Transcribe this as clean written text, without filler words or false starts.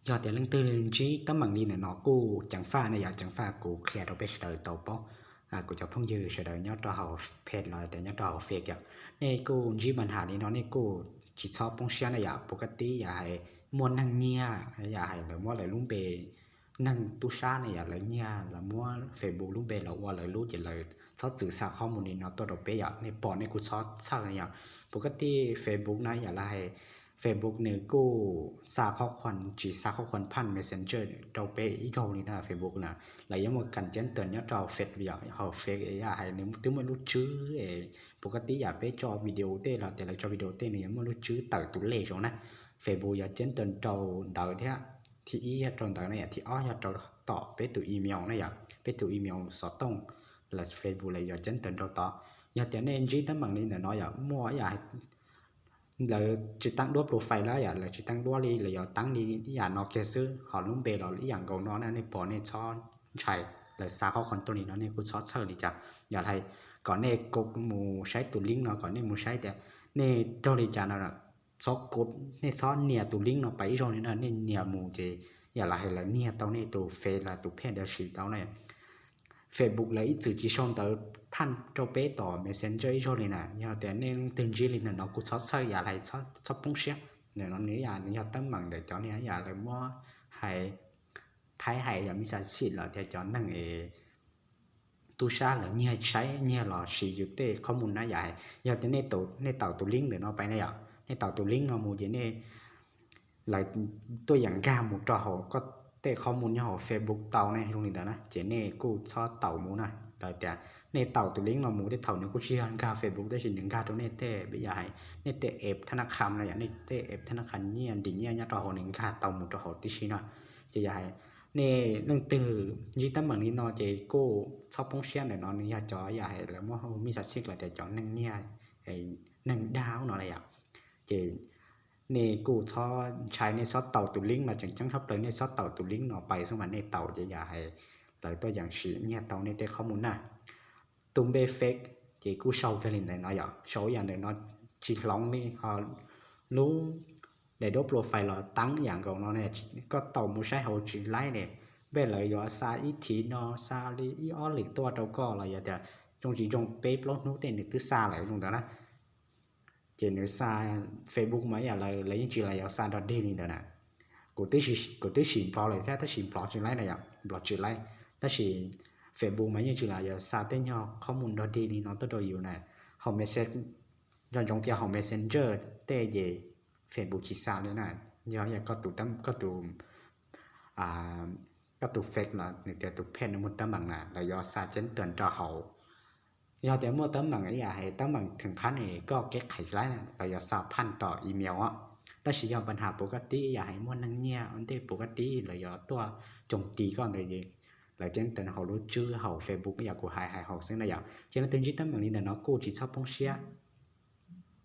doแต่เรื่องตื่นจีตั้งบางนี้เนี่ยเนาะกูจังฟ้าเนี่ยจังฟ้ากูเคลียร์เอาไปเฉยต่อปอกูจะพุ่งยือเฉยยอดตัวเฮาเพจแล้วแต่ยอดตัวเฮาเฟกอ่ะนี่กูจีปัญหานี้เนาะนี่กูจิชอบป้องเสียเนี่ยปกติอย่าให้มวนนั่งเงียอย่าให้เลยว่าเลยลุงเปนั่งตู้ซ่าเนี่ยเลยเงียแล้วมัว Facebook ลุงเปแล้วว่าเลยรู้จะเลยชอบสื่อสารข้อมูลนี้เนาะตัวดอกเป้อ่ะในปอนี่กูชอบซักอย่างปกติ Facebook นะอย่าให้Facebook เนี่ยกูสาข้อควรจีสาข้อควรพัน Messenger ดอกเป้อีกเอานี่นะ Facebook นะแล้วยังมากันแจ้งเตือนยอดเราเฟซอย่างเฮาเฟซอย่าให้นึกถึงมันรู้ชื่อปกติอย่าไปจอวิดีโอเต้แล้วแต่ละจอวิดีโอเต้เนี่ยมันรู้ชื่อตัดตัวเลขจังนะ Facebook อย่าแจ้งเตือนเราดาวเท่าที่อีตรงต่างเนี่ยที่อ้อยเราต่อไปตัวอีเมลนะอย่าไปตัวอีเมลสอดตรงแล้ว Facebook เลยอย่าแจ้งเตือนเราต่ออย่าแต่ใน NG ตั้งบางนี้เนี่ยเนาะอย่ามั่วอย่าlà chỉ tăng đua profile là là chỉ tăng đua đi là tăng điอย่าเนาะแค่ซื้อหอลุ่มเบลอีหยังก็เนาะในปอเนี่ยชอบใช้แล้วซาเข้าคอนตัวนี้เนาะเนี่ยกูชอบเชิญนี่จ้ะอย่าให้ก่อนเนี่ยกดหมู่ใช้ตัวลิงก์เนาะก่อนเนี่ยหมู่ใช้แต่เนี่ยเจ้านี่จ้ะเนาะชอบกดเนี่ยซ้อนเนี่ยตัวลิงก์เนาะไปอีตรงนี้เนาะเนี่ยเนี่ยหมู่จะอย่าให้ละเนี่ยตรงนี้ตัวเฟซละตัวเพจเดี๋ยวสิตรงนี้ Facebook là ít sự chỉ xong tới thanh cho bé tỏ Messenger cho nên là nhưngแต่nên từng chỉ lên nó cũng sót saiอย่า lại sót bóng xét nên nó nếuอย่านี่tấm bằng để cho nênอย่า lại mua hay thái hayอย่ามีสารสิทธิ์แล้วแต่choนั่งtu sa là nhẹใช้nhẹ là sử dụng đểข้อมูลนะอย่าแต่ในเต่าตัวลิงก์เดี๋ยวnóไปเนี่ยในเต่าตัวลิงก์nóมูจะเนี่ยหลายตัวอย่างกล้าหมู่จอเขาก็แต่ข้อมูลของ Facebook เต่าในตรงนี้นะเจเน่กูชอบเต่าหมูนะแต่ในเต่าตัวลิงก์มาหมูได้เท่านี้กูเชื่อกัน Facebook ได้สิ1ตรงนี้แต่บ่ใหญ่ในแต่เอฟธนาคารอะไรอย่างนี้แต่เอฟธนาคารเงียนดิเงียนยะต่อ1เต่าหมูต่อติชินะจะใหญ่ในเรื่องตื่นยี่ตั้งบางนี้เนาะเจกูชอบป้องเสียนเนาะนี่จอใหญ่แล้วว่าเฮามีสัตว์ชิกแล้วแต่จอนั่งเงียไอ้นั่งดาวเนาะอะไรอย่างเจนี่กูชอบใช้ในซอสเต่าตุลิงก์มาจังๆครับเลยในซอสเต่าตุลิงก์เนาะไปซึ่งมันในเต่าจะใหญ่เลยตัวอย่างสิเนี่ยเต่าในแต่ข้อมูลน่ะตุ้มเบเฟกจีกูshow cái này nói vậy showอย่างnày nó chỉ long đi họรู้để đốt profile là tăng dạng của nó này có tàu một sai hậu chỉ like này bây giờ do xa ít thì nó xa đi ít ở lịch to đâu có là vậy trong chỉ trong page blog nút tên từ xa lại trong đó đó chỉ nếu xa Facebook mấy là lấy chỉ là xa đó đi này nè của tới xin blog lại tới xin blog chỉ like này blog chỉ like ta chỉ Facebook mấy chỉ là xa tên nhauข้อมูลđó điนี่เนาะตัวอยู่น่ะเฮา message ย้อนจงเที่ยวเฮา Messenger แต่เย Facebook chỉ xa nữa nè do có tụ tâm có tụ có tụ fake làแต่ตụ page มันตำบังน่ะแล้วยอซาเจนเตือนจอเฮายอแต่มั่วตำบังอย่าให้ตำบังถึงขั้นนี้ก็แก้ไขได้นะแล้วยอซาพันต่ออีเมลอ่ะแต่สิยอปัญหาปกติอย่าให้มั่วนั่งเงียอันที่ปกติแล้วยอตัวจงตีก่อนเลยแล้วเจนเตือนเฮารู้ชื่อเฮา Facebook อยากกูหายเฮาซึ่งน่ะอย่างเจนเตือนจิตตำบังนี้น่ะเนาะกูสิชอบป้องเสีย